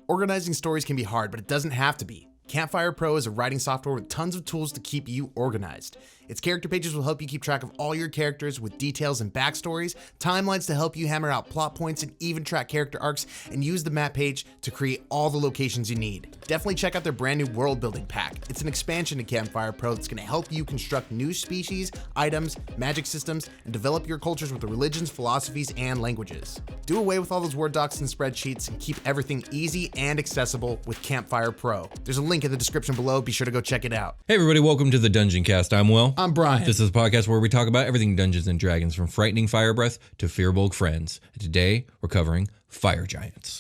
Organizing stories can be hard, but it doesn't have to be. Campfire Pro is a writing software with tons of tools to keep you organized. Its character pages will help you keep track of all your characters with details and backstories, timelines to help you hammer out plot points and even track character arcs, and use the map page to create all the locations you need. Definitely check out their brand new world building pack. It's an expansion to Campfire Pro that's going to help you construct new species, items, magic systems, and develop your cultures with the religions, philosophies, and languages. Do away with all those Word docs and spreadsheets and keep everything easy and accessible with Campfire Pro. There's a link in the description below. Be sure to go check it out. Hey everybody, welcome to the Dungeoncast. I'm Will. I'm Brian. This is a podcast where we talk about everything Dungeons and Dragons, from frightening fire breath to fearbolg friends. And today we're covering fire giants.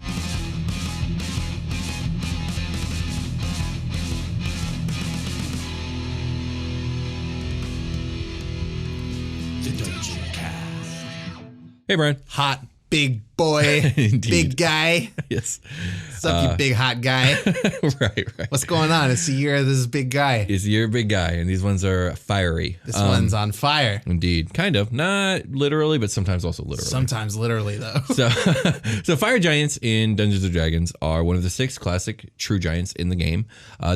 The Dungeoncast. Hey Brian. Hot big boy, big guy. Yes. What's up, you big hot guy? Right. What's going on? It's the year of this big guy. It's your big guy, and these ones are fiery. This one's on fire. Indeed. Kind of. Not literally, but sometimes also literally. Sometimes literally, though. So fire giants in Dungeons & Dragons are one of the 6 classic true giants in the game.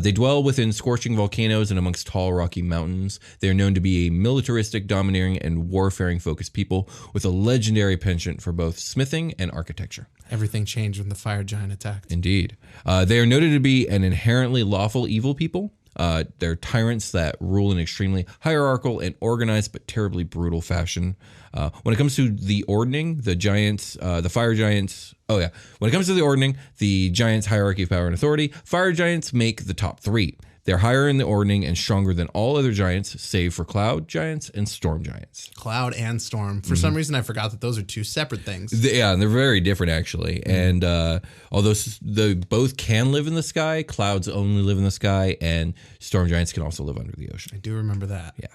They dwell within scorching volcanoes and amongst tall, rocky mountains. They are known to be a militaristic, domineering, and warfaring-focused people with a legendary penchant for both smithing and architecture. Everything changed when the fire giant attacked. Indeed. They are noted to be an inherently lawful evil people. They're tyrants that rule in extremely hierarchical and organized but terribly brutal fashion. When it comes to the Ordning, the giants, the fire giants... Oh yeah. When it comes to the Ordning, the giants' hierarchy of power and authority, fire giants make the top 3. They're higher in the Ordning and stronger than all other giants, save for cloud giants and storm giants. Cloud and storm. For some reason, I forgot that those are 2 separate things. Yeah, and they're very different, actually. And although they both can live in the sky, clouds only live in the sky, and storm giants can also live under the ocean. I do remember that. Yeah,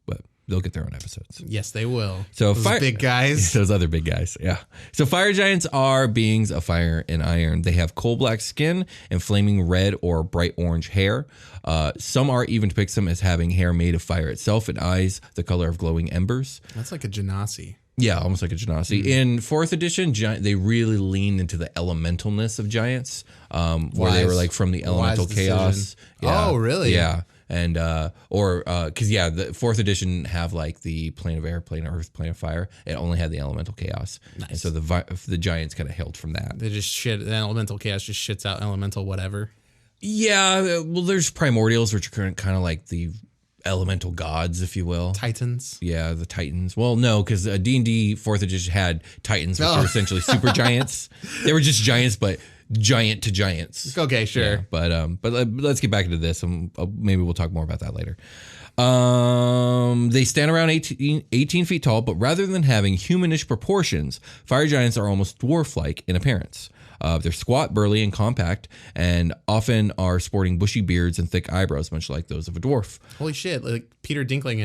but they'll get their own episodes. Yes, they will. So those big guys. Those other big guys, yeah. So fire giants are beings of fire and iron. They have coal black skin and flaming red or bright orange hair. Some art even depicts them as having hair made of fire itself and eyes the color of glowing embers. That's like a genasi. Yeah, almost like a genasi. In 4th edition, they really leaned into the elementalness of giants, where they were like from the elemental chaos. Yeah. Oh, really? Yeah. And the 4th edition have like the plane of air, plane of earth, plane of fire. It only had the elemental chaos. Nice. And so the giants kind of hailed from that. They just the elemental chaos just shits out elemental whatever. Yeah, well, there's primordials, which are kind of like the elemental gods, if you will. Titans. Yeah, the Titans. Well, no, because D&D 4th edition had Titans, which were essentially super giants. They were just giants, but giant to giants. Okay, sure. Yeah, but let's get back into this, and maybe we'll talk more about that later. They stand around 18 feet tall, but rather than having humanish proportions, fire giants are almost dwarf-like in appearance. They're squat, burly, and compact, and often are sporting bushy beards and thick eyebrows, much like those of a dwarf. Holy shit! Like Peter Dinklage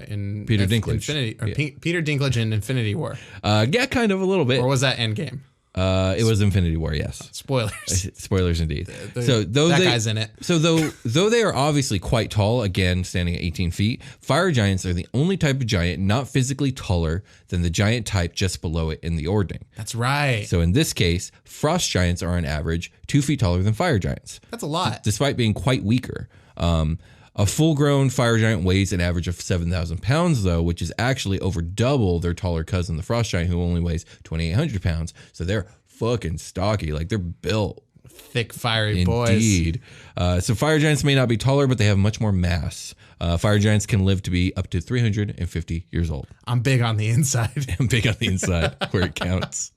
in Peter Dinklage. Infinity, or Peter Dinklage in Infinity War. Yeah, kind of a little bit. Or was that Endgame? It was Infinity War, yes. Spoilers. Spoilers indeed. Guy's in it. So though they are obviously quite tall, again standing at 18 feet, fire giants are the only type of giant not physically taller than the giant type just below it in the Ordning. That's right. So in this case, frost giants are on average 2 feet taller than fire giants. That's a lot. Despite being quite weaker. A full-grown fire giant weighs an average of 7,000 pounds, though, which is actually over double their taller cousin, the frost giant, who only weighs 2,800 pounds. So they're fucking stocky. Like, they're built. Thick, fiery boys. Indeed. So fire giants may not be taller, but they have much more mass. Fire giants can live to be up to 350 years old. I'm big on the inside. I'm big on the inside, where it counts.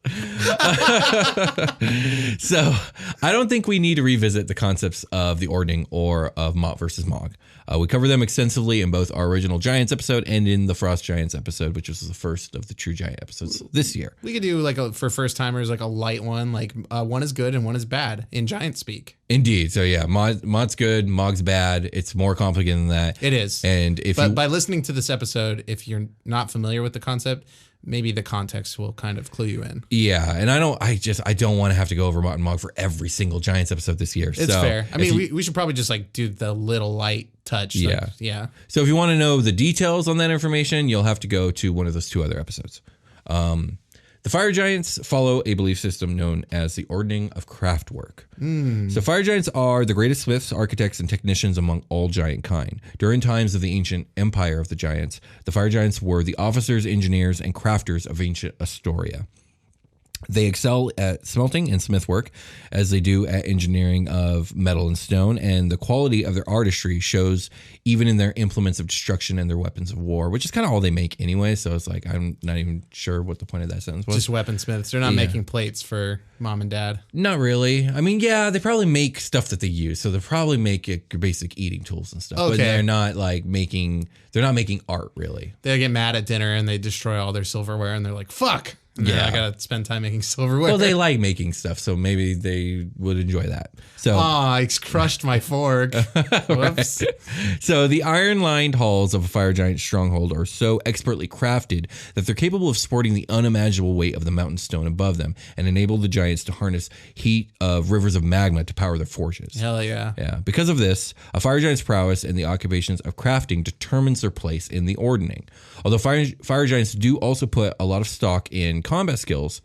So I don't think we need to revisit the concepts of the Ordning or of Mott versus Mog. We cover them extensively in both our original Giants episode and in the Frost Giants episode, which was the first of the True Giant episodes this year. We could do for first timers, like a light one, like one is good and one is bad in Giant speak. Indeed. So yeah, Mott's good, Mog's bad. It's more complicated than that. It is. And by listening to this episode, if you're not familiar with the concept, maybe the context will kind of clue you in. Yeah, and I don't want to have to go over Mott and Mog for every single Giants episode this year. It's fair. I mean, we should probably just like do the little light touch. Yeah. Like, yeah. So if you want to know the details on that information, you'll have to go to one of those 2 other episodes. The fire giants follow a belief system known as the Ordning of Craftwork. So fire giants are the greatest smiths, architects, and technicians among all giant kind. During times of the ancient empire of the giants, the fire giants were the officers, engineers, and crafters of ancient Astoria. They excel at smelting and smith work as they do at engineering of metal and stone, and the quality of their artistry shows even in their implements of destruction and their weapons of war, which is kind of all they make anyway. So it's like, I'm not even sure what the point of that sentence was. Just weaponsmiths. They're not making plates for mom and dad. Not really. I mean, yeah, they probably make stuff that they use. So they probably make basic eating tools and stuff, but they're not like they're not making art really. They get mad at dinner and they destroy all their silverware and they're like, fuck. Yeah, I gotta spend time making silverware. Well, they like making stuff, so maybe they would enjoy that. So, I crushed my fork. Whoops. Right. So the iron-lined halls of a fire giant stronghold are so expertly crafted that they're capable of supporting the unimaginable weight of the mountain stone above them and enable the giants to harness heat of rivers of magma to power their forges. Hell yeah. Yeah. Because of this, a fire giant's prowess in the occupations of crafting determines their place in the ordning. Although fire giants do also put a lot of stock in combat skills,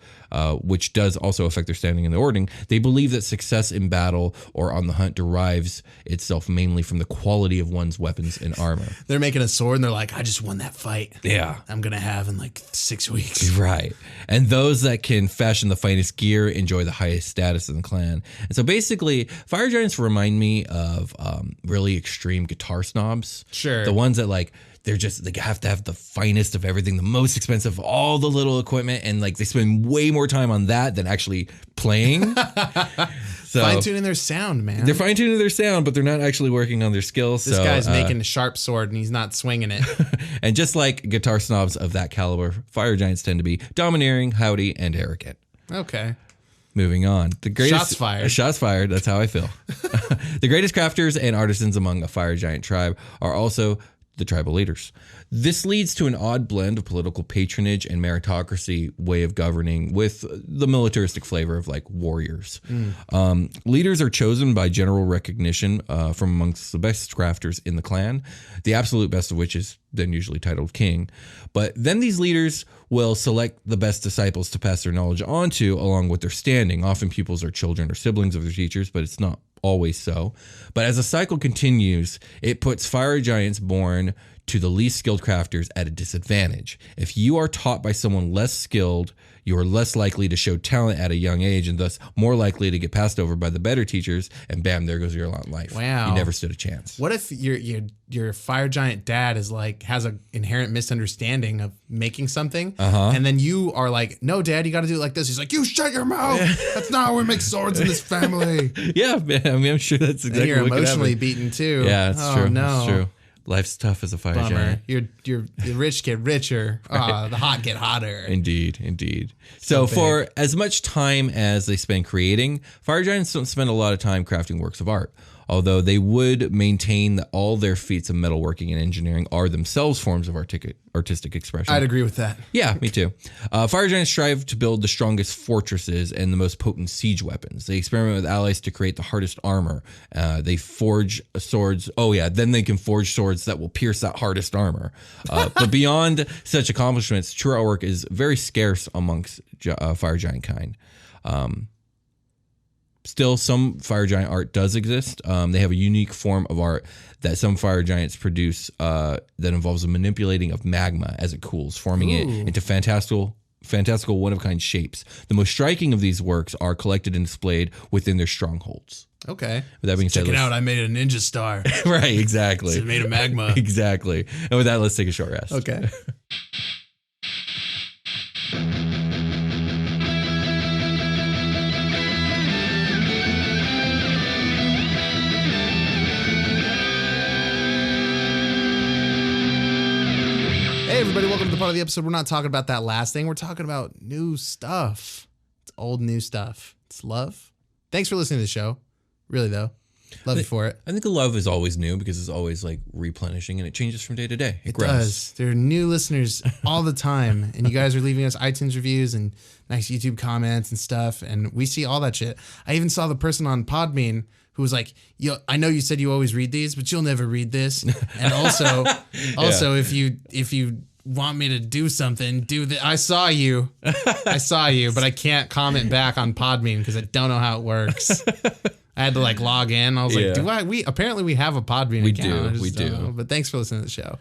which does also affect their standing in the ordning, they believe that success in battle or on the hunt derives itself mainly from the quality of one's weapons and armor. They're making a sword and they're like, I just won that fight. Yeah. I'm going to have in like 6 weeks. Right. And those that can fashion the finest gear enjoy the highest status in the clan. And so basically, fire giants remind me of really extreme guitar snobs. Sure. The ones that like, they have to have the finest of everything, the most expensive, all the little equipment, and like they spend way more time on that than actually playing. So fine-tuning their sound, man. They're fine-tuning their sound, but they're not actually working on their skills. This guy's making a sharp sword and he's not swinging it. And just like guitar snobs of that caliber, fire giants tend to be domineering, howdy, and arrogant. Okay. Moving on. The greatest Shots fired. Shots fired. That's how I feel. The greatest crafters and artisans among a fire giant tribe are also the tribal leaders. This leads to an odd blend of political patronage and meritocracy way of governing with the militaristic flavor of like warriors. Leaders are chosen by general recognition from amongst the best crafters in the clan, the absolute best of which is then usually titled king. But then these leaders will select the best disciples to pass their knowledge on to along with their standing. Often pupils are children or siblings of their teachers, but it's not always so. But as the cycle continues, it puts fire giants born to the least skilled crafters at a disadvantage. If you are taught by someone less skilled, you are less likely to show talent at a young age and thus more likely to get passed over by the better teachers, and bam, there goes your lot in life. Wow. You never stood a chance. What if your fire giant dad is like has an inherent misunderstanding of making something, and then you are like, no, Dad, you got to do it like this. He's like, you shut your mouth. That's not how we make swords in this family. Yeah, man, I mean, I'm sure that's exactly and you're what could emotionally happen. beaten too. Yeah, it's true. No. It's true. Life's tough as a fire Bummer. giant. You're the rich get richer. The hot get hotter. Indeed. So for as much time as they spend creating, fire giants don't spend a lot of time crafting works of art. Although they would maintain that all their feats of metalworking and engineering are themselves forms of artistic expression. I'd agree with that. Yeah, me too. Fire giants strive to build the strongest fortresses and the most potent siege weapons. They experiment with allies to create the hardest armor. They forge swords. Oh yeah, then they can forge swords that will pierce that hardest armor. But beyond such accomplishments, true artwork is very scarce amongst fire giant kind. Still, some fire giant art does exist. They have a unique form of art that some fire giants produce that involves the manipulating of magma as it cools, forming it into fantastical one-of-a-kind shapes. The most striking of these works are collected and displayed within their strongholds. Okay. With that being said, check it out. I made a ninja star. Right, exactly. It's made of magma. Exactly. And with that, let's take a short rest. Okay. Hey everybody, welcome to the part of the episode. We're not talking about that last thing. We're talking about new stuff. It's old new stuff. It's love. Thanks for listening to the show. Really though. Love you for it. I think the love is always new because it's always like replenishing and it changes from day to day. It does. There are new listeners all the time, and you guys are leaving us iTunes reviews and nice YouTube comments and stuff, and we see all that shit. I even saw the person on Podbean who was like, "Yo, I know you said you always read these, but you'll never read this." And also, if you want me to do something, I saw you. I saw you, but I can't comment back on Podbean because I don't know how it works. I had to like log in. I was like, apparently we have a Podbean account. We do. But thanks for listening to the show.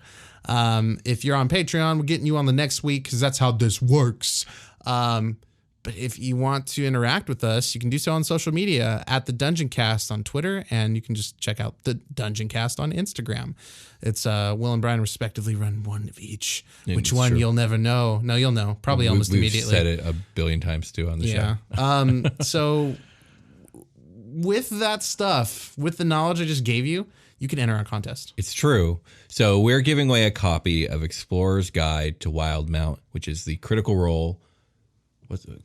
If you're on Patreon, we're getting you on the next week because that's how this works. But if you want to interact with us, you can do so on social media at the Dungeoncast on Twitter, and you can just check out the Dungeoncast on Instagram. It's Will and Brian respectively run one of each. Which one true. You'll never know. No, you'll know. Probably almost immediately. We've said it a billion times too on the show. So with that stuff, with the knowledge I just gave you, you can enter our contest. It's true. So we're giving away a copy of Explorer's Guide to Wildemount, which is the Critical Role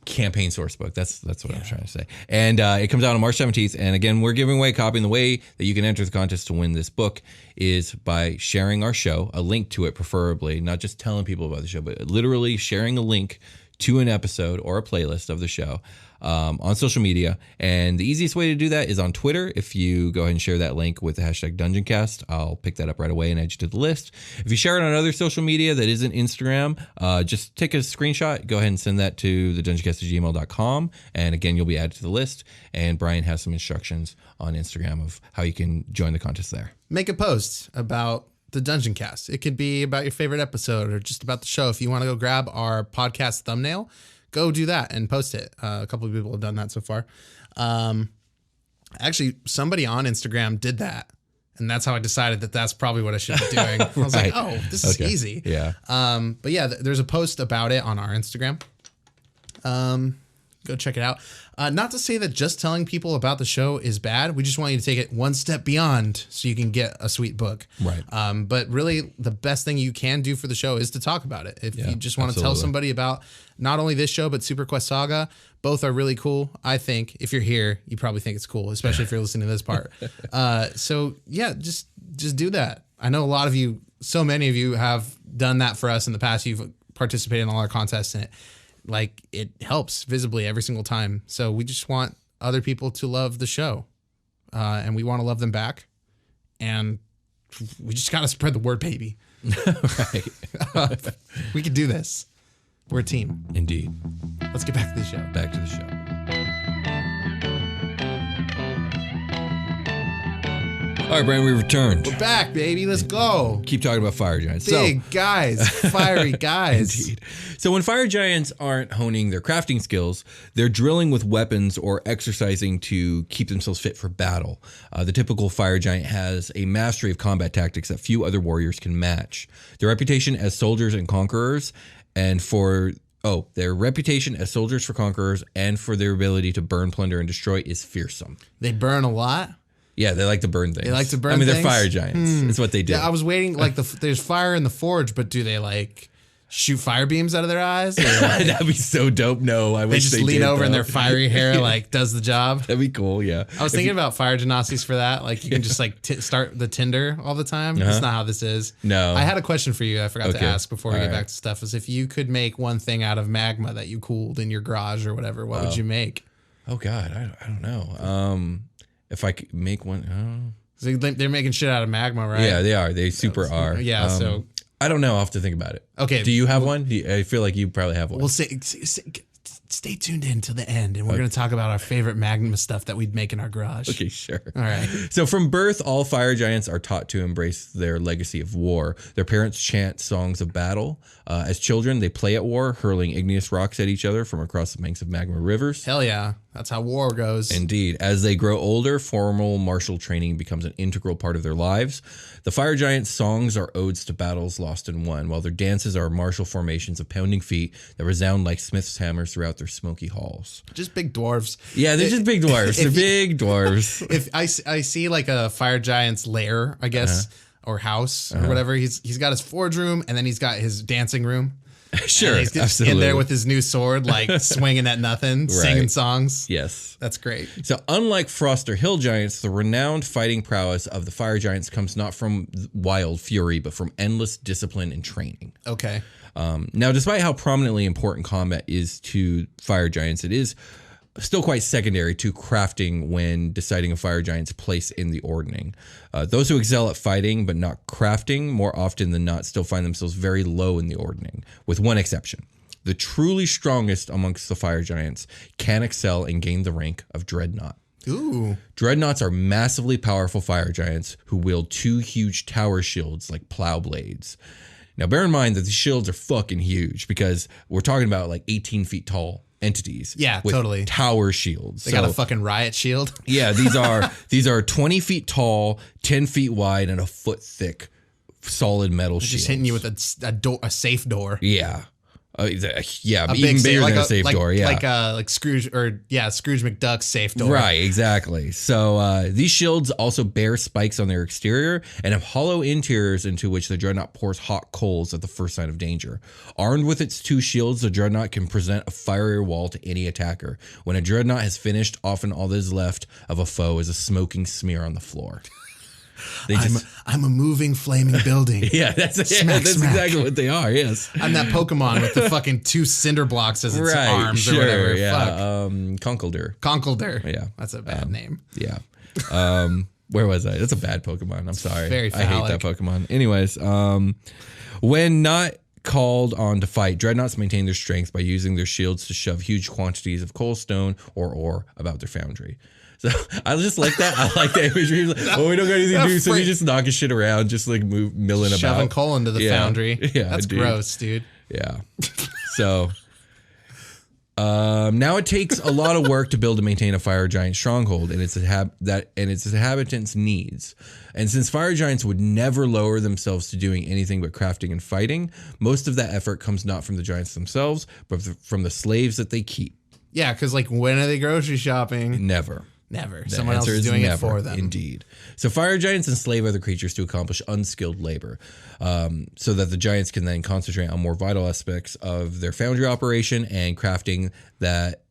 campaign source book. That's what I'm trying to say. And it comes out on March 17th. And again, we're giving away a copy. And the way that you can enter the contest to win this book is by sharing our show, a link to it preferably, not just telling people about the show, but literally sharing a link to an episode or a playlist of the show on social media. And the easiest way to do that is on Twitter. If you go ahead and share that link with the hashtag Dungeoncast, I'll pick that up right away and add you to the list. If you share it on other social media that isn't Instagram, just take a screenshot, go ahead and send that to the dungeoncast@gmail.com. And again, you'll be added to the list. And Brian has some instructions on Instagram of how you can join the contest there. Make a post about the Dungeoncast. It could be about your favorite episode or just about the show. If you want to go grab our podcast thumbnail, go do that and post it. A couple of people have done that so far. Actually, somebody on Instagram did that, and that's how I decided that that's probably what I should be doing. I was like, oh, this is easy. Yeah. But yeah, there's a post about it on our Instagram. Go check it out. Not to say that just telling people about the show is bad. We just want you to take it one step beyond so you can get a sweet book. Right. But really, the best thing you can do for the show is to talk about it. If you just want to tell somebody about not only this show, but Super Quest Saga, both are really cool. I think if you're here, you probably think it's cool, especially if you're listening to this part. So yeah, just do that. I know a lot of you, so many of you have done that for us in the past. You've participated in all our contests, and it helps visibly every single time. So we just want other people to love the show, and we want to love them back. And we just got to spread the word, baby. Right. We can do this. We're a team. Indeed. Let's get back to the show. Back to the show. All right, Brian, we returned. We're back, baby. Let's go. Keep talking about fire giants. Big guys, fiery guys. Indeed. So when fire giants aren't honing their crafting skills, they're drilling with weapons or exercising to keep themselves fit for battle. The typical fire giant has a mastery of combat tactics that few other warriors can match. Their reputation as soldiers and conquerors, and for their reputation as soldiers for conquerors, and for their ability to burn, plunder, and destroy is fearsome. They burn a lot. Yeah, they like to burn things. They like to burn things? They're fire giants. It's what they do. Yeah, I was waiting, there's fire in the forge, but do they, shoot fire beams out of their eyes? Or, that'd be so dope. No, I wish they did. They just lean over and their fiery hair, does the job. That'd be cool, yeah. I was thinking about fire gymnastics for that. You can just, start the Tinder all the time. That's not how this is. No. I had a question for you I forgot to ask before we get back to stuff. Is if you could make one thing out of magma that you cooled in your garage or whatever, what would you make? Oh, God, I don't know. If I could make one... So they're making shit out of magma, right? Yeah, they are. They super are. Yeah, so... I don't know. I'll have to think about it. Okay. Do you have one? I feel like you probably have one. Well, stay tuned in to the end, and we're going to talk about our favorite magma stuff that we'd make in our garage. Okay, sure. All right. So from birth, all fire giants are taught to embrace their legacy of war. Their parents chant songs of battle. As children, they play at war, hurling igneous rocks at each other from across the banks of magma rivers. Hell yeah. That's how war goes. Indeed. As they grow older, formal martial training becomes an integral part of their lives. The fire giants' songs are odes to battles lost and won, while their dances are martial formations of pounding feet that resound like smiths' hammers throughout their smoky halls. Just big dwarves. Yeah, they're just big dwarves. They're big dwarves. If I see a fire giant's lair, I guess, or house or whatever, he's got his forge room, and then he's got his dancing room. Sure, and he's just in there with his new sword, swinging at nothing, singing songs. Yes. That's great. So unlike Frost or Hill Giants, the renowned fighting prowess of the Fire Giants comes not from wild fury, but from endless discipline and training. Okay. Now, despite how prominently important combat is to Fire Giants, it is still quite secondary to crafting when deciding a fire giant's place in the Ordning. Those who excel at fighting but not crafting more often than not still find themselves very low in the Ordning, with one exception. The truly strongest amongst the fire giants can excel and gain the rank of Dreadnought. Ooh. Dreadnoughts are massively powerful fire giants who wield 2 huge tower shields like plow blades. Now, bear in mind that these shields are fucking huge because we're talking about like 18 feet tall entities. Yeah, with totally. Tower shields. They got a fucking riot shield. Yeah, these are 20 feet tall, 10 feet wide, and a foot thick, solid metal shield. Just hitting you with a safe door. Yeah. Yeah, A even big bigger safe, than a safe door. Yeah, like Scrooge Scrooge McDuck's safe door. Right, exactly. So these shields also bear spikes on their exterior and have hollow interiors into which the Dreadnought pours hot coals at the first sign of danger. Armed with its 2 shields, the Dreadnought can present a fiery wall to any attacker. When a Dreadnought has finished, often all that is left of a foe is a smoking smear on the floor. I'm a moving, flaming building. Yeah, that's smack. exactly what they are. Yes, I'm that Pokemon with the fucking 2 cinder blocks as its arms or whatever. Yeah, Fuck. Conkeldurr. Yeah, that's a bad name. Yeah. Where was I? That's a bad Pokemon. I'm sorry. Very I hate that Pokemon. Anyways, when not called on to fight, Dreadnoughts maintain their strength by using their shields to shove huge quantities of coal, stone, or ore about their foundry. So I just like that. I like the imagery. Like, we don't got anything to do, so we just knocking shit around, just like milling about. Shoving coal into the foundry. Yeah, that's gross, dude. Yeah. So now it takes a lot of work to build and maintain a fire giant stronghold and its inhabitants' needs. And since fire giants would never lower themselves to doing anything but crafting and fighting, most of that effort comes not from the giants themselves, but from the slaves that they keep. Yeah, because like when are they grocery shopping? Never. Someone else is doing it for them. Indeed. So fire giants enslave other creatures to accomplish unskilled labor, so that the giants can then concentrate on more vital aspects of their foundry operation and crafting that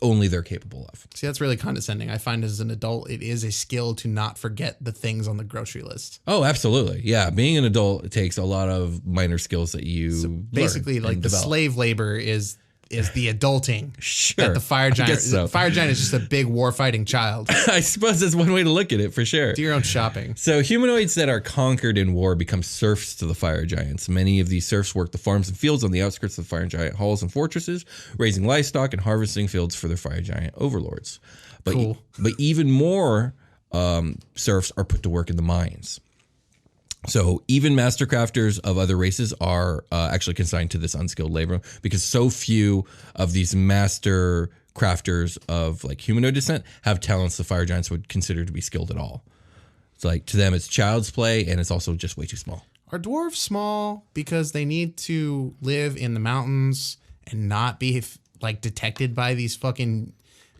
only they're capable of. See, that's really condescending. I find as an adult, it is a skill to not forget the things on the grocery list. Oh, absolutely. Yeah. Being an adult, it takes a lot of minor skills that you basically like the develop. Slave labor is the adulting that the fire giant. So. Fire giant is just a big war fighting child. I suppose that's one way to look at it for sure. Do your own shopping. So humanoids that are conquered in war become serfs to the fire giants. Many of these serfs work the farms and fields on the outskirts of the fire giant halls and fortresses, raising livestock and harvesting fields for their fire giant overlords. But, cool. But even more serfs are put to work in the mines. So even master crafters of other races are actually consigned to this unskilled labor because so few of these master crafters of like humanoid descent have talents the fire giants would consider to be skilled at all. It's like to them it's child's play and it's also just way too small. Are dwarves small because they need to live in the mountains and not be like detected by these fucking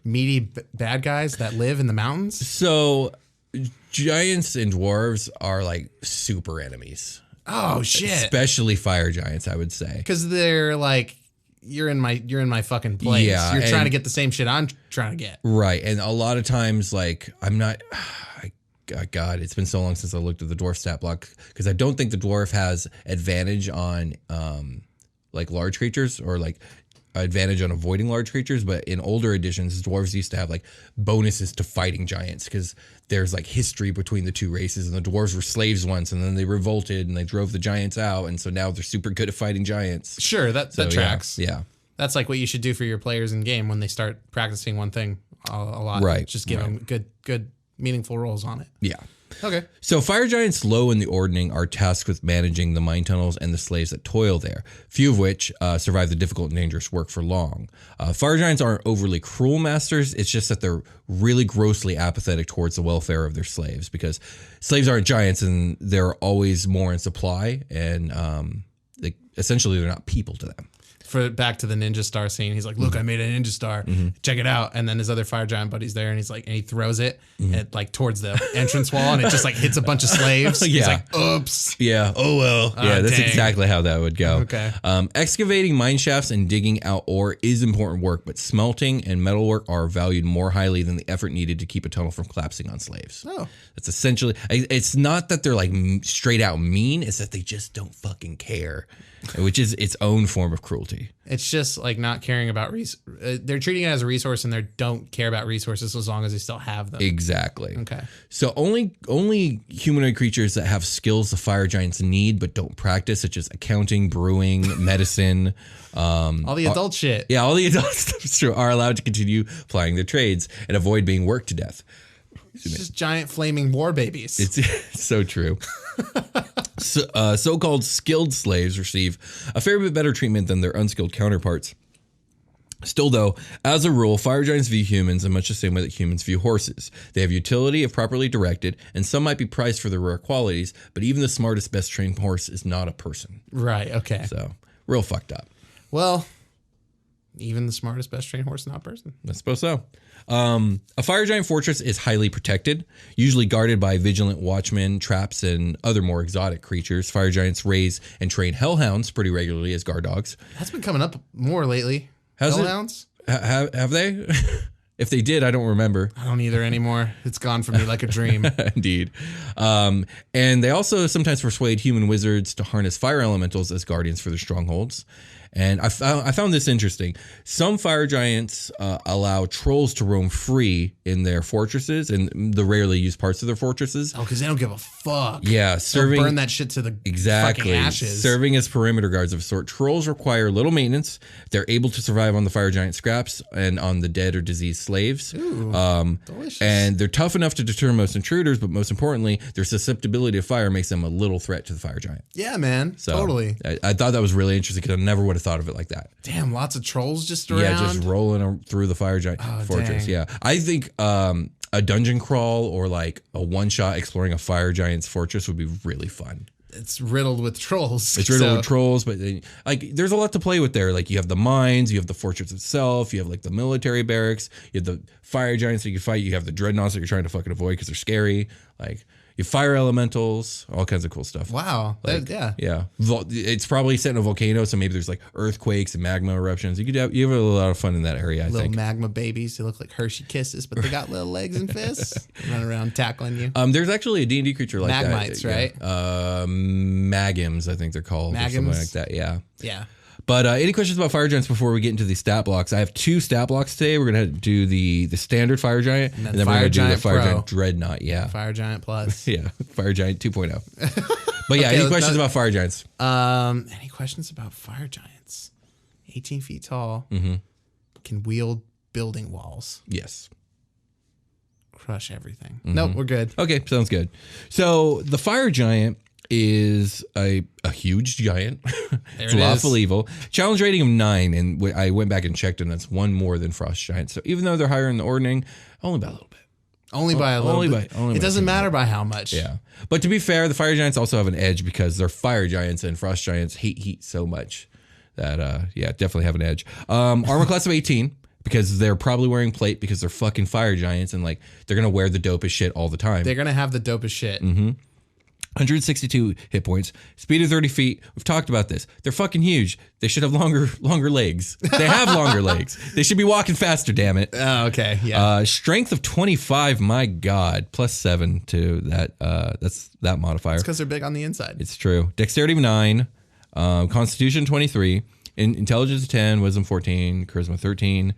meaty bad guys that live in the mountains? So giants and dwarves are like super enemies. Oh shit! Especially fire giants, I would say, because they're like, you're in my fucking place. Yeah, you're trying to get the same shit I'm trying to get. Right, and a lot of times, like I'm not. God, it's been so long since I looked at the dwarf stat block because I don't think the dwarf has advantage on like large creatures or like advantage on avoiding large creatures, but in older editions dwarves used to have like bonuses to fighting giants because there's like history between the two races, and the dwarves were slaves once and then they revolted and they drove the giants out, and so now they're super good at fighting giants. Sure, that tracks. Yeah, that's like what you should do for your players in game when they start practicing one thing a lot. Right, just give them good meaningful rolls on it. Yeah. Okay. So fire giants low in the Ordning are tasked with managing the mine tunnels and the slaves that toil there, few of which survive the difficult and dangerous work for long. Fire giants aren't overly cruel masters. It's just that they're really grossly apathetic towards the welfare of their slaves because slaves aren't giants and they're always more in supply, and essentially they're not people to them. Back to the ninja star scene, he's like, look, I made a ninja star. Check it out. And then his other fire giant buddy's there, and he's like, and he throws it at like towards the entrance wall, and it just like hits a bunch of slaves. Yeah. He's like, oops. Yeah. Oh well. Yeah, that's exactly how that would go. Okay. Excavating mine shafts and digging out ore is important work, but smelting and metalwork are valued more highly than the effort needed to keep a tunnel from collapsing on slaves. Oh. That's essentially. It's not that they're like straight out mean; it's that they just don't fucking care. which is its own form of cruelty. It's just like not caring about they're treating it as a resource, and they don't care about resources as long as they still have them. Exactly. Okay. So only humanoid creatures that have skills the fire giants need but don't practice, such as accounting, brewing, medicine, all the adult shit. Yeah, all the adult stuff are allowed to continue plying their trades and avoid being worked to death. It's just giant flaming war babies. It's so true. So-called skilled slaves receive a fair bit better treatment than their unskilled counterparts. Still, though, as a rule, fire giants view humans in much the same way that humans view horses. They have utility if properly directed, and some might be prized for their rare qualities, but even the smartest, best trained horse is not a person. Right, okay. So, real fucked up. Well, even the smartest, best trained horse is not a person. I suppose so. A fire giant fortress is highly protected, usually guarded by vigilant watchmen, traps, and other more exotic creatures. Fire giants raise and train hellhounds pretty regularly as guard dogs. That's been coming up more lately. Hellhounds? Have they? If they did, I don't remember. I don't either anymore. It's gone from me like a dream. Indeed. And they also sometimes persuade human wizards to harness fire elementals as guardians for their strongholds. And I found this interesting. Some fire giants allow trolls to roam free in their fortresses and the rarely used parts of their fortresses. Oh, because they don't give a fuck. Yeah, They'll burn that shit to the fucking ashes. Serving as perimeter guards of a sort. Trolls require little maintenance. They're able to survive on the fire giant scraps and on the dead or diseased slaves. Ooh, delicious. And they're tough enough to deter most intruders, but most importantly, their susceptibility to fire makes them a little threat to the fire giant. Yeah, man. So totally. I thought that was really interesting because I never would have thought of it like that. Damn, lots of trolls just around. Yeah, just rolling through the fire giant fortress. Dang. Yeah, I think a dungeon crawl or like a one shot exploring a fire giant's fortress would be really fun. It's riddled with trolls. It's riddled with trolls, but like there's a lot to play with there. Like you have the mines, you have the fortress itself, you have like the military barracks, you have the fire giants that you can fight, you have the dreadnoughts that you're trying to fucking avoid because they're scary. Like you have fire elementals, all kinds of cool stuff. Wow. Like, yeah. It's probably set in a volcano, so maybe there's like earthquakes and magma eruptions. You have a lot of fun in that area, I little think. magma babies. They look like Hershey Kisses, but they got little legs and fists. Run around tackling you. There's actually a D&D creature like Magmites, that. right? Yeah. Magims, I think they're called. Or something like that, yeah. Yeah. But any questions about fire giants before we get into these stat blocks? I have 2 stat blocks today. We're going to do the standard fire giant, and then we're going to do the fire giant dreadnought. Yeah. Fire giant plus. Yeah. Fire giant 2.0. But yeah, any questions about fire giants? Any questions about fire giants? 18 feet tall. Mm-hmm. Can wield building walls. Yes. Crush everything. Mm-hmm. Nope, we're good. Okay, sounds good. So the fire giant is a huge giant. It's lawful evil. Challenge rating of 9, and I went back and checked, and that's 1 more than frost giant. So even though they're higher in the ordning, only by a little bit. Only by a little bit. It doesn't matter by how much. Yeah. But to be fair, the fire giants also have an edge because they're fire giants, and frost giants hate heat so much that, definitely have an edge. Armor class of 18. Because they're probably wearing plate because they're fucking fire giants and like they're gonna wear the dopest shit all the time. They're gonna have the dopest shit. Mm-hmm. 162 hit points, speed of 30 feet. We've talked about this. They're fucking huge. They should have longer legs. They have longer legs. They should be walking faster. Damn it. Oh, okay. Yeah. Strength of 25. My God, +7 to that. That's that modifier. It's because they're big on the inside. It's true. Dexterity of 9. Constitution 23. Intelligence 10. Wisdom 14. Charisma 13.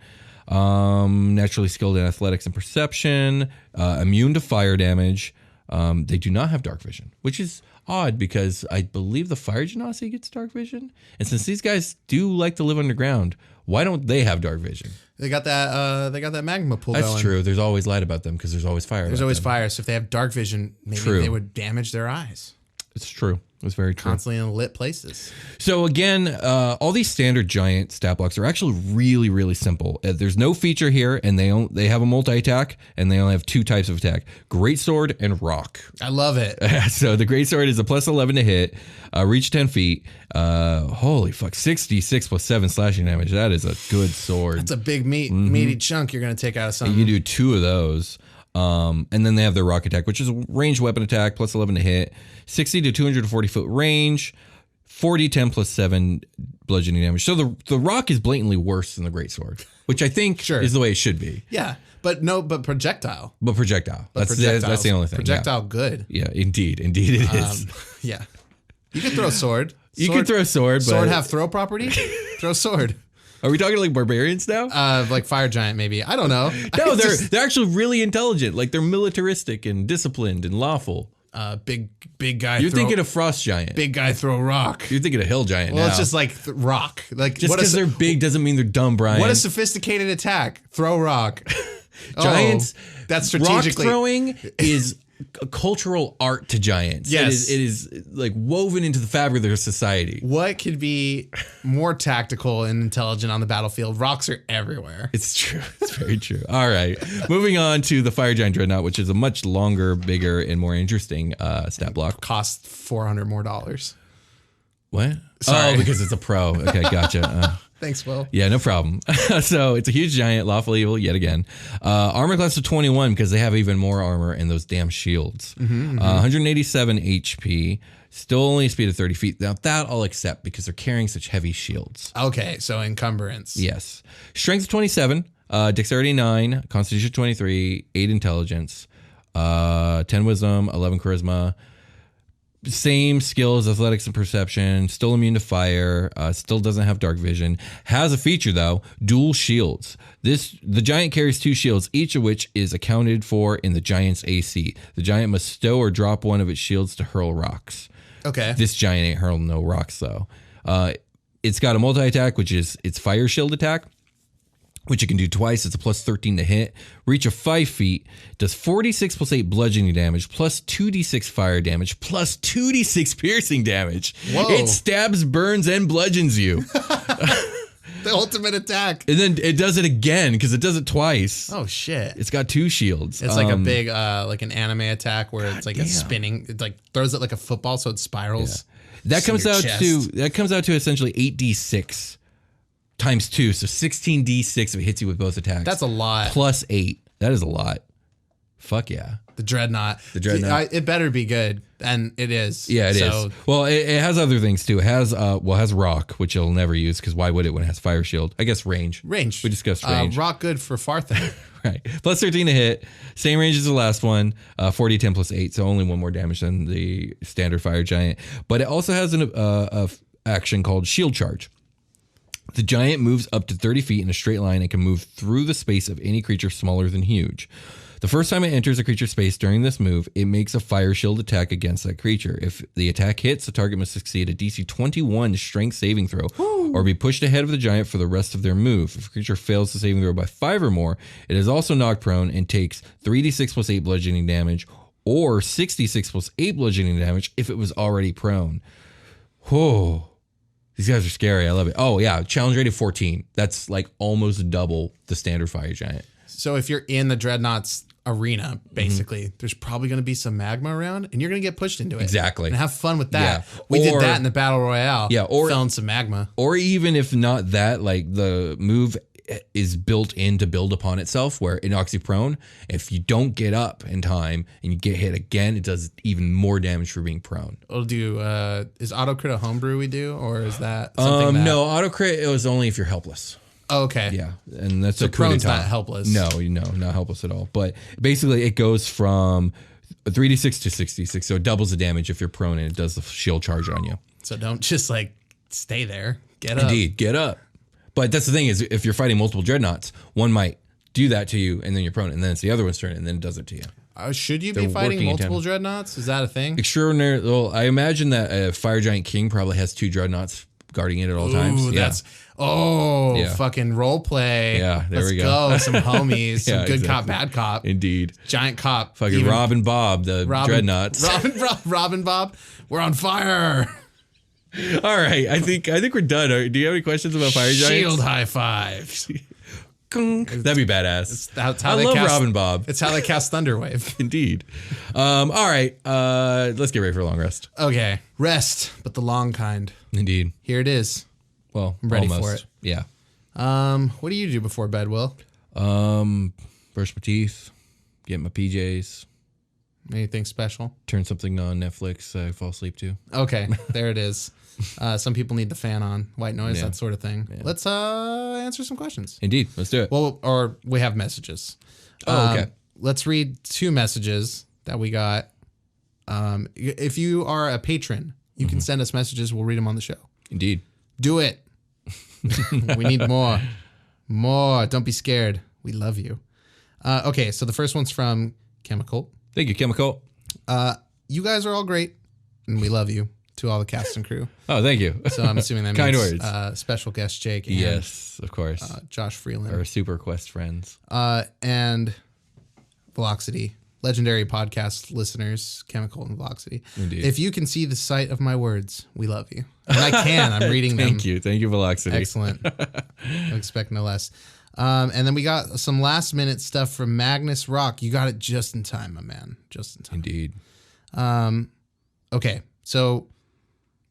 Naturally skilled in athletics and perception, immune to fire damage. They do not have dark vision, which is odd because I believe the fire genasi gets dark vision. And since these guys do like to live underground, why don't they have dark vision? They got that. They got that magma pool. That's going. true. There's always light about them because there's always fire. There's always fire. So if they have dark vision, maybe they would damage their eyes. It's true. It's very true. Constantly in lit places. So again, all these standard giant stat blocks are actually really, really simple. There's no feature here, and they have a multi-attack, and they only have 2 types of attack: greatsword and rock. I love it. So the greatsword is a +11 to hit, reach 10 feet. Holy fuck, 66 +7 slashing damage. That is a good sword. That's a big meaty chunk you're gonna take out of something. You do 2 of those. And then they have their rock attack, which is a ranged weapon attack, +11 to hit, 60 to 240 foot range, 40, 10 +7 bludgeoning damage. So the rock is blatantly worse than the greatsword, which I think is the way it should be. Yeah, but projectile. But projectile. That's the only thing. Projectile good. Yeah, indeed it is. Yeah. You can throw a sword. You can throw sword, but sword have throw property? Throw sword. Are we talking like barbarians now? Like fire giant, maybe. I don't know. No, they're actually really intelligent. Like they're militaristic and disciplined and lawful. Big guy. You're thinking of frost giant. Big guy throw rock. You're thinking of hill giant. Well, now. it's just like rock. Like just because they're big doesn't mean they're dumb, Brian. What a sophisticated attack. Throw rock. Giants. That's strategically. Rock throwing is a cultural art to giants. Yes. It is like woven into the fabric of their society. What could be more tactical and intelligent on the battlefield? Rocks are everywhere. It's true. It's very true. All right. Moving on to the Fire Giant Dreadnought, which is a much longer, bigger, and more interesting stat block. Costs $400 more. What? Sorry. Oh, because it's a pro. Okay, gotcha. Thanks, Will. Yeah, no problem. So it's a huge giant, lawful evil yet again. Armor class of 21 because they have even more armor and those damn shields. 187 HP, still only a speed of 30 feet. Now that I'll accept because they're carrying such heavy shields. Okay, so encumbrance. Yes. Strength of 27, dexterity 9, constitution 23, 8 intelligence, 10 wisdom, 11 charisma. Same skills, athletics and perception, still immune to fire, still doesn't have dark vision. Has a feature though, dual shields. The giant carries 2 shields, each of which is accounted for in the giant's AC. The giant must stow or drop one of its shields to hurl rocks. Okay. This giant ain't hurling no rocks though. It's got a multi-attack, which is its fire shield attack, which you can do twice. It's a plus 13 to hit. Reach of 5 feet. Does 46 plus 8 bludgeoning damage, plus 2d6 fire damage, plus 2d6 piercing damage. Whoa. It stabs, burns, and bludgeons you. The ultimate attack. And then it does it again because it does it twice. Oh, shit. It's got 2 shields. It's like a big, like an anime attack where it's like a spinning, it like throws it like a football so it spirals. Yeah. That comes out to essentially 8d6. Times 2, so 16d6 if it hits you with both attacks. That's a lot. Plus 8. That is a lot. Fuck yeah. The Dreadnought. It better be good, and it is. Yeah, it is. Well, it has other things too. It has has rock, which you'll never use because why would it when it has fire shield? I guess range. Range. We discussed range. Rock good for Farthing. Right. Plus 13 to hit. Same range as the last one. 40, 10 plus 8, so only 1 more damage than the standard fire giant. But it also has an action called shield charge. The giant moves up to 30 feet in a straight line and can move through the space of any creature smaller than huge. The first time it enters a creature's space during this move, it makes a fire shield attack against that creature. If the attack hits, the target must succeed a DC 21 strength saving throw or be pushed ahead of the giant for the rest of their move. If a creature fails the saving throw by 5 or more, it is also knocked prone and takes 3d6 plus 8 bludgeoning damage or 66 plus 8 bludgeoning damage if it was already prone. Whoa. These guys are scary. I love it. Oh, yeah. Challenge rated 14. That's like almost double the standard fire giant. So if you're in the Dreadnought's arena, basically, there's probably going to be some magma around and you're going to get pushed into it. Exactly. And have fun with that. Yeah. We did that in the Battle Royale. Yeah. Or fell in some magma. Or even if not that, like the move is built in to build upon itself where it knocks you prone. If you don't get up in time and you get hit again, it does even more damage for being prone. It'll do, is auto crit a homebrew we do, or is that something that... No, auto crit, it was only if you're helpless. Oh, okay. Yeah, and that's so a prone's not helpless. No, not helpless at all. But basically it goes from 3d6 to 66, so it doubles the damage if you're prone and it does the shield charge on you. So don't just like stay there. Get up. Indeed, get up. But that's the thing is, if you're fighting multiple dreadnoughts, one might do that to you, and then you're prone, and then it's the other one's turn, and then it does it to you. Should you be fighting multiple dreadnoughts? Is that a thing? Extraordinary. Well, I imagine that a Fire Giant King probably has 2 dreadnoughts guarding it at all times. Fucking role play. Yeah, there we go. Let's go. Some homies. Some good cop, bad cop. Indeed. Giant cop. Fucking Rob and Bob, the dreadnoughts. Rob and Bob, we're on fire. All right, I think we're done. Do you have any questions about Fire Giants? Shield high fives. That'd be badass. That's how I they love cast, Robin Bob. It's how they cast Thunderwave. Indeed. All right, let's get ready for a long rest. Okay, rest, but the long kind. Indeed. Here it is. Well, I'm ready almost. for it. Yeah. What do you do before bed, Will? Brush my teeth, get my PJs. Anything special? Turn something on Netflix I fall asleep to. Okay, there it is. Some people need the fan on, white noise, that sort of thing. Yeah. Let's answer some questions. Indeed, let's do it. Well, or we have messages. Okay. Let's read 2 messages that we got. If you are a patron, You can send us messages. We'll read them on the show. Indeed. Do it. We need more. More. Don't be scared. We love you. Okay, so the first one's from Chemical. Thank you, Chemical. You guys are all great, and we love you, to all the cast and crew. Oh, thank you. So I'm assuming that Kind means words. Special guest Jake and Yes, of course. Josh Freeland. Our Super Quest friends. And Velocity. Legendary podcast listeners, Chemical and Velocity. Indeed. If you can see the sight of my words, we love you. And I can. I'm reading them. Thank you. Thank you, Velocity. Excellent. I expect no less. And then we got some last minute stuff from Magnus Rock. You got it just in time, my man. Just in time. Indeed. Okay. So,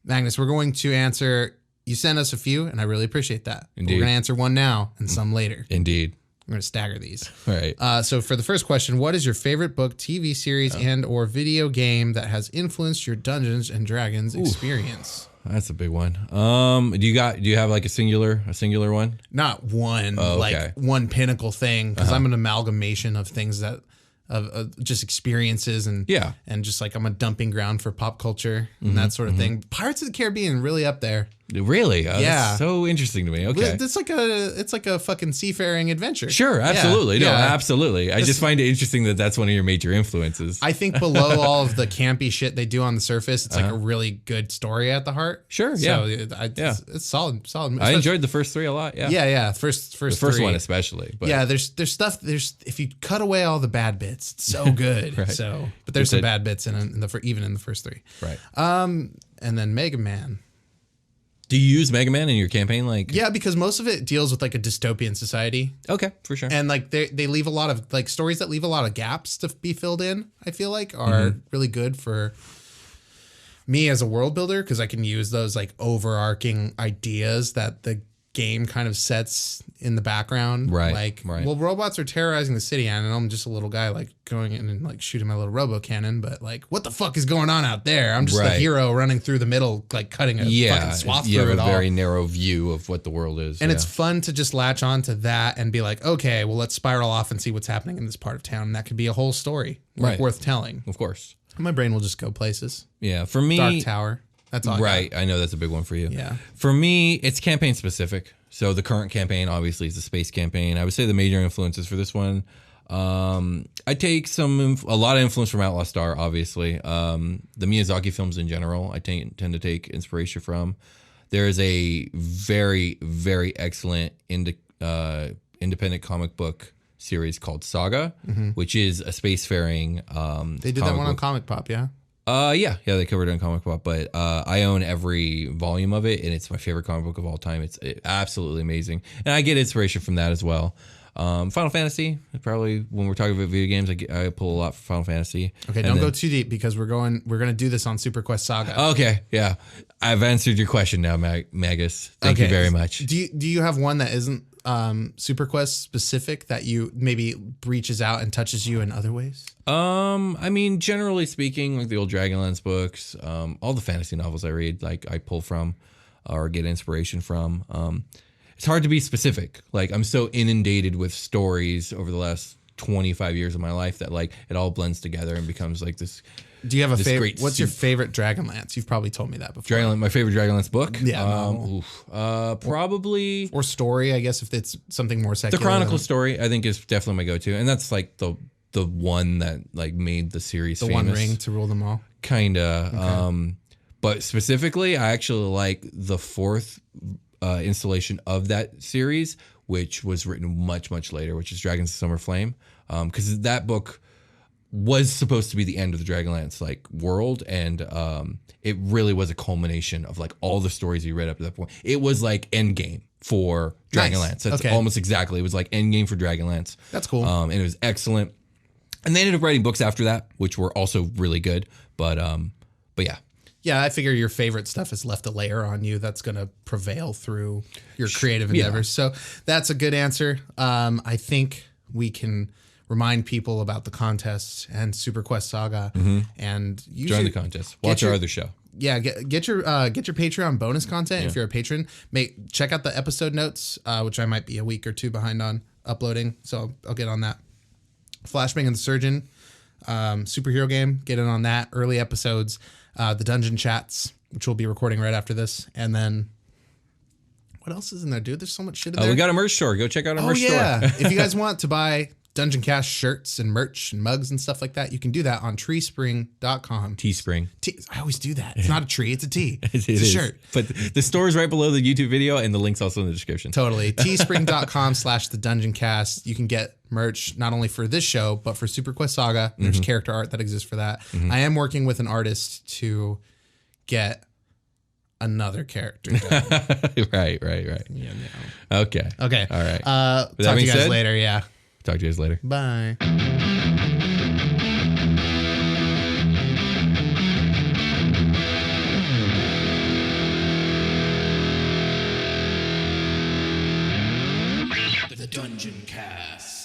Magnus, we're going to answer. You sent us a few, and I really appreciate that. Indeed. We're going to answer one now and some later. Indeed. We're going to stagger these. All right. So for the first question, what is your favorite book, TV series, and or video game that has influenced your Dungeons and Dragons experience? That's a big one. Do you have like a singular one? Not one, like one pinnacle thing, because I'm an amalgamation of things that of just experiences and just like I'm a dumping ground for pop culture and that sort of thing. Pirates of the Caribbean really up there. Really? That's so interesting to me. Okay. It's like a fucking seafaring adventure. Sure, absolutely. Yeah. No, absolutely. I just find it interesting that that's one of your major influences. I think below all of the campy shit they do on the surface, it's like a really good story at the heart. Sure, so it's solid. I enjoyed the first three a lot. Yeah. Yeah. First three. One especially. But. Yeah, there's stuff. If you cut away all the bad bits, it's so good. Right. So, but there's some bad bits even in the first three. Right. And then Mega Man. Do you use Mega Man in your campaign? Yeah, because most of it deals with like a dystopian society. Okay, for sure. And like they leave a lot of like stories that leave a lot of gaps to be filled in. I feel like are really good for me as a world builder because I can use those like overarching ideas that the game kind of sets in the background. Right. Well, robots are terrorizing the city, and I'm just a little guy like going in and like shooting my little robo cannon. But like, what the fuck is going on out there? I'm just the hero running through the middle, like cutting a fucking swath through it all. You have a very narrow view of what the world is. And it's fun to just latch on to that and be like, okay, well, let's spiral off and see what's happening in this part of town. And that could be a whole story worth telling. Of course. My brain will just go places. Yeah. For me. Dark Tower. That's all. Right. I know that's a big one for you. Yeah. For me, it's campaign specific. So the current campaign obviously is the space campaign. I would say the major influences for this one. I take a lot of influence from Outlaw Star, obviously. The Miyazaki films in general, I tend to take inspiration from. There is a very, very excellent independent comic book series called Saga, which is a spacefaring. They did that one on Comic Pop, yeah? Yeah, they covered it on Comic Pop, but I own every volume of it, and it's my favorite comic book of all time. It's absolutely amazing, and I get inspiration from that as well. Final Fantasy, probably when we're talking about video games, I pull a lot from Final Fantasy. Okay, don't go too deep because we're gonna do this on Super Quest Saga. Okay, yeah, I've answered your question now, Magus. Thank you very much. Do you have one that isn't Super Quest specific that you maybe reaches out and touches you in other ways? I mean, generally speaking, like the old Dragonlance books, all the fantasy novels I read, like I pull from or get inspiration from. It's hard to be specific. Like I'm so inundated with stories over the last 25 years of my life that like it all blends together and becomes like this. Do you have a favorite? What's your favorite Dragonlance? You've probably told me that before. My favorite Dragonlance book? Yeah. Probably. Or story, I guess, if it's something more secular. The Chronicle story, I think, is definitely my go-to. And that's like the one that like made the series famous. The One Ring to rule them all? Kinda. Okay. But specifically, I actually like the fourth installation of that series, which was written much, much later, which is Dragons of Summer Flame. Because that book was supposed to be the end of the Dragonlance like world, and it really was a culmination of like all the stories you read up to that point. It was like Endgame for Dragonlance. That's almost exactly. It was like Endgame for Dragonlance. That's cool. And it was excellent. And they ended up writing books after that, which were also really good. But yeah. Yeah, I figure your favorite stuff has left a layer on you that's going to prevail through your creative endeavors. So that's a good answer. I think we can remind people about the contest and Super Quest Saga, and join the contest. Watch our other show. Yeah, get your Patreon bonus content if you're a patron. Check out the episode notes, which I might be a week or two behind on uploading, so I'll get on that. Flashbang and the Surgeon, superhero game. Get in on that. Early episodes, the dungeon chats. which we'll be recording right after this. And then what else is in there, dude? There's so much shit in there. We got a merch store. Go check out our merch store. If you guys want to buy Dungeoncast shirts and merch and mugs and stuff like that, you can do that on treespring.com. Teespring. I always do that. It's not a tree, it's a T. It's a shirt. But the store is right below the YouTube video, and the link's also in the description. Totally. Teespring.com/thedungeoncast. You can get merch not only for this show, but for Super Quest Saga. There's character art that exists for that. I am working with an artist to get another character done. Right. Yeah, Okay. All right. Talk to you guys later. Yeah. Talk to you guys later. Bye. The Dungeoncast.